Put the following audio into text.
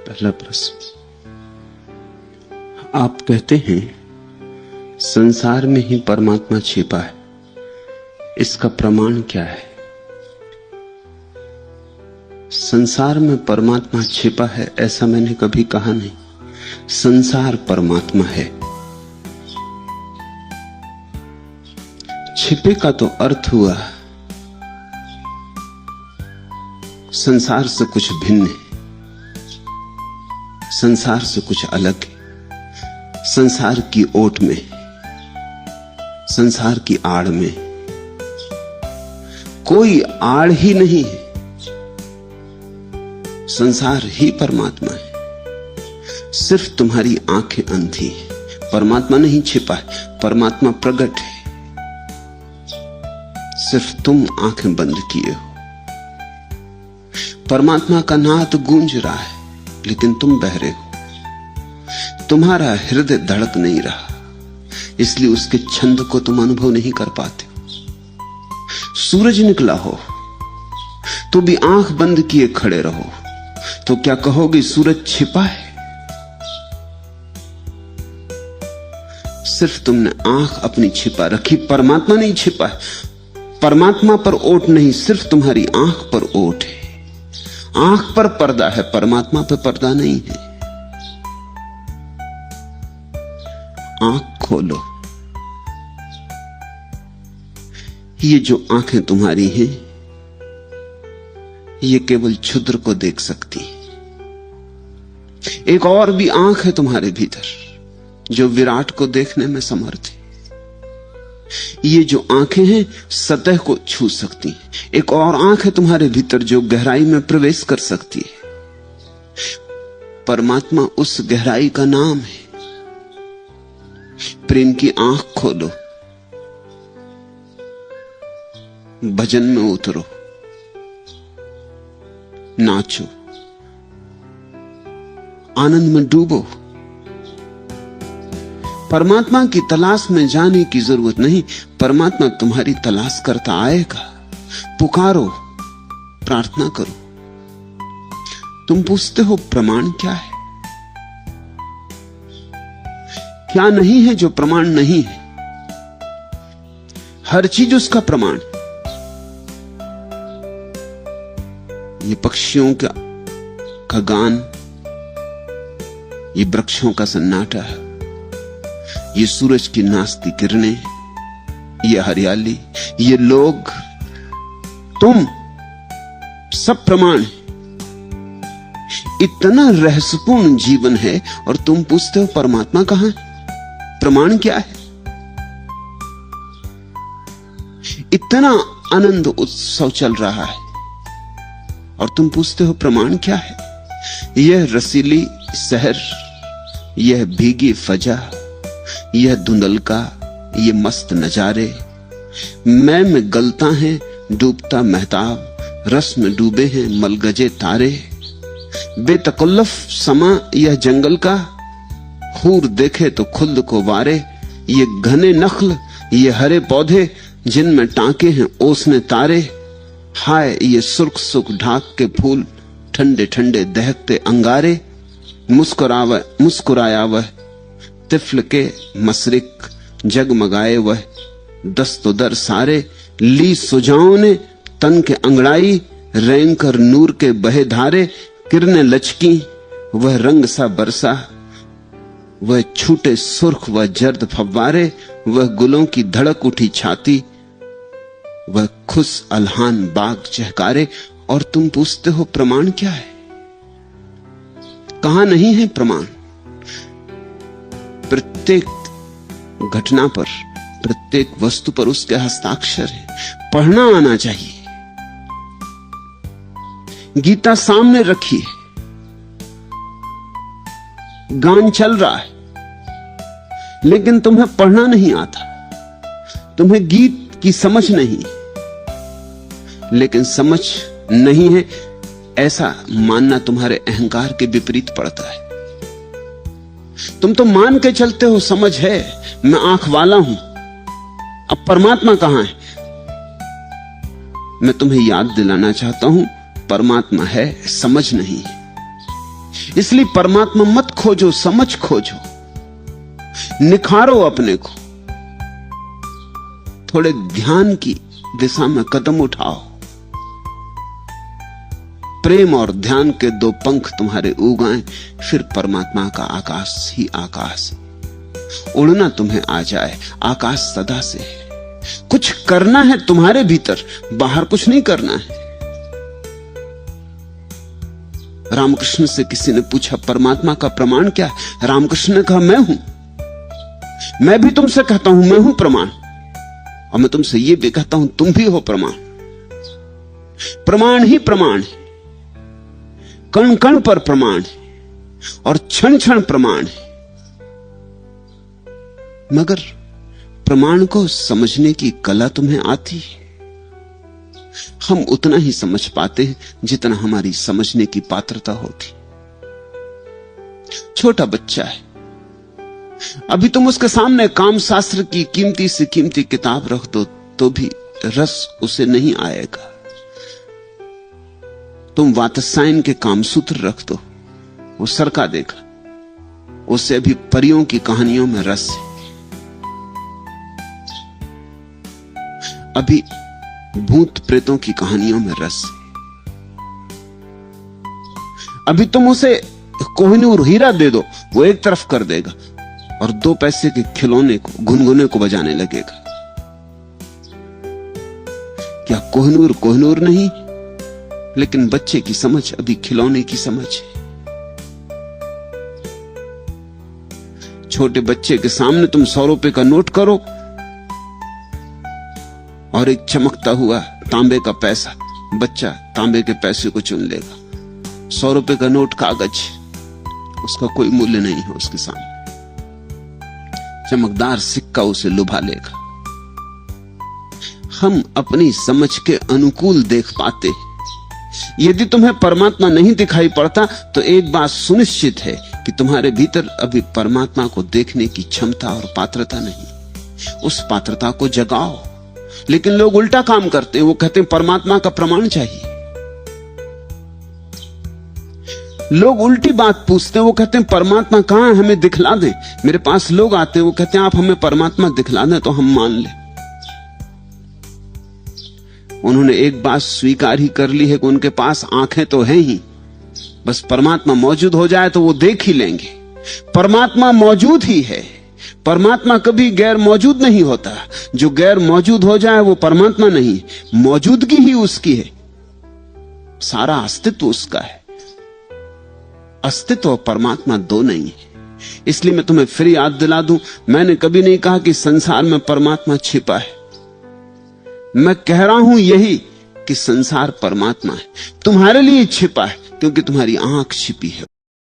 पहला प्रश्न, आप कहते हैं संसार में ही परमात्मा छिपा है, इसका प्रमाण क्या है? संसार में परमात्मा छिपा है ऐसा मैंने कभी कहा नहीं। संसार परमात्मा है। छिपे का तो अर्थ हुआ संसार से कुछ भिन्न है, संसार से कुछ अलग है, संसार की ओट में, संसार की आड़ में। कोई आड़ ही नहीं है, संसार ही परमात्मा है। सिर्फ तुम्हारी आंखें अंधी हैं। परमात्मा नहीं छिपा है, परमात्मा प्रकट है, सिर्फ तुम आंखें बंद किए हो। परमात्मा का नाद गूंज रहा है लेकिन तुम बहरे हो। तुम्हारा हृदय धड़क नहीं रहा, इसलिए उसके छंद को तुम अनुभव नहीं कर पाते हो। सूरज निकला हो तो भी आंख बंद किए खड़े रहो तो क्या कहोगे सूरज छिपा है? सिर्फ तुमने आंख अपनी छिपा रखी, परमात्मा नहीं छिपा है। परमात्मा पर ओट नहीं, सिर्फ तुम्हारी आंख पर ओट है। आंख पर पर्दा है, परमात्मा पर पर्दा नहीं है। आंख खोलो। ये जो आंखें तुम्हारी हैं ये केवल क्षुद्र को देख सकती है। एक और भी आंख है तुम्हारे भीतर जो विराट को देखने में समर्थ है। ये जो आंखें हैं सतह को छू सकती हैं। एक और आंख है तुम्हारे भीतर जो गहराई में प्रवेश कर सकती है। परमात्मा उस गहराई का नाम है। प्रेम की आंख खोलो, भजन में उतरो, नाचो, आनंद में डूबो। परमात्मा की तलाश में जाने की जरूरत नहीं, परमात्मा तुम्हारी तलाश करता आएगा। पुकारो, प्रार्थना करो। तुम पूछते हो प्रमाण क्या है? क्या नहीं है जो प्रमाण नहीं है? हर चीज उसका प्रमाण। ये पक्षियों का गान, ये वृक्षों का सन्नाटा, ये सूरज की नाचती किरणें, ये हरियाली, ये लोग, तुम, सब प्रमाण है। इतना रहस्यपूर्ण जीवन है और तुम पूछते हो परमात्मा कहां है? प्रमाण क्या है? इतना आनंद उत्सव चल रहा है और तुम पूछते हो प्रमाण क्या है? यह रसीली शहर, यह भीगी फजा, यह धुंधलका, ये मस्त नजारे, मैं में गलता है डूबता महताब, रस में डूबे हैं मलगजे तारे, बेतकल्लफ समा यह जंगल का, हूर देखे तो खुद को वारे, ये घने नख्ल, ये हरे पौधे जिनमें टांके हैं ओसने तारे, हाय ये सुर्ख सुख ढाक के फूल, ठंडे ठंडे दहकते अंगारे, मुस्कुराया वह तिफल के मशरिक, जगमगाए वह दस्तोदर सारे, ली सुजाओं ने तन के अंगड़ाई, रेंग कर नूर के बहे धारे, किरणें लचकी वह रंग सा बरसा, वह छूटे सुर्ख व जर्द फव्वारे, वह गुलों की धड़क उठी छाती, वह खुश अलहान बाग चहकारे। और तुम पूछते हो प्रमाण क्या है? कहां नहीं है प्रमाण? प्रत्येक घटना पर, प्रत्येक वस्तु पर उसके हस्ताक्षर है। पढ़ना आना चाहिए। गीता सामने रखी है, गान चल रहा है, लेकिन तुम्हें पढ़ना नहीं आता, तुम्हें गीत की समझ नहीं। लेकिन समझ नहीं है ऐसा मानना तुम्हारे अहंकार के विपरीत पड़ता है। तुम तो मान के चलते हो समझ है, मैं आंख वाला हूं। अब परमात्मा कहां है? मैं तुम्हें याद दिलाना चाहता हूं, परमात्मा है, समझ नहीं है। इसलिए परमात्मा मत खोजो, समझ खोजो, निखारो अपने को, थोड़े ध्यान की दिशा में कदम उठाओ। प्रेम और ध्यान के दो पंख तुम्हारे उगाएं, फिर परमात्मा का आकाश ही आकाश। उड़ना तुम्हें आ जाए, आकाश सदा से है। कुछ करना है तुम्हारे भीतर, बाहर कुछ नहीं करना है। रामकृष्ण से किसी ने पूछा परमात्मा का प्रमाण क्या है? रामकृष्ण ने कहा मैं हूं। मैं भी तुमसे कहता हूं मैं हूं प्रमाण, और मैं तुमसे यह भी कहता हूं तुम भी हो प्रमाण। प्रमाण ही प्रमाण है, कण कण पर प्रमाण है और क्षण क्षण प्रमाण है। मगर प्रमाण को समझने की कला तुम्हें आती है। हम उतना ही समझ पाते हैं जितना हमारी समझने की पात्रता होती। छोटा बच्चा है, अभी तुम उसके सामने काम शास्त्र की कीमती से कीमती किताब रख दो तो भी रस उसे नहीं आएगा। तुम वात्स्यायन के कामसूत्र रख दो, वो सरका देगा। उसे अभी परियों की कहानियों में रस है, अभी भूत प्रेतों की कहानियों में रस है। अभी तुम उसे कोहिनूर हीरा दे दो, वो एक तरफ कर देगा और 2 पैसे के खिलौने को, गुनगुने को बजाने लगेगा। क्या कोहिनूर कोहिनूर नहीं? लेकिन बच्चे की समझ अभी खिलौने की समझ है। छोटे बच्चे के सामने तुम 100 रुपए का नोट करो और एक चमकता हुआ तांबे का पैसा, बच्चा तांबे के पैसे को चुन लेगा। 100 रुपए का नोट कागज, उसका कोई मूल्य नहीं है उसके सामने। चमकदार सिक्का उसे लुभा लेगा। हम अपनी समझ के अनुकूल देख पाते। यदि तुम्हें परमात्मा नहीं दिखाई पड़ता तो एक बात सुनिश्चित है कि तुम्हारे भीतर अभी परमात्मा को देखने की क्षमता और पात्रता नहीं। उस पात्रता को जगाओ। लेकिन लोग उल्टा काम करते हैं, वो कहते हैं परमात्मा का प्रमाण चाहिए। लोग उल्टी बात पूछते हैं, वो कहते हैं परमात्मा कहां है, हमें दिखला दें। मेरे पास लोग आते हैं, वो कहते हैं आप हमें परमात्मा दिखला दें तो हम मान लें। उन्होंने एक बात स्वीकार ही कर ली है कि उनके पास आंखें तो हैं ही, बस परमात्मा मौजूद हो जाए तो वो देख ही लेंगे। परमात्मा मौजूद ही है, परमात्मा कभी गैर मौजूद नहीं होता। जो गैर मौजूद हो जाए वो परमात्मा नहीं, मौजूदगी ही उसकी है। सारा अस्तित्व उसका है। अस्तित्व और परमात्मा दो नहीं है। इसलिए मैं तुम्हें फिर याद दिला दूं, मैंने कभी नहीं कहा कि संसार में परमात्मा छिपा है। मैं कह रहा हूं यही कि संसार परमात्मा है, तुम्हारे लिए छिपा है क्योंकि तुम्हारी आंख छिपी है।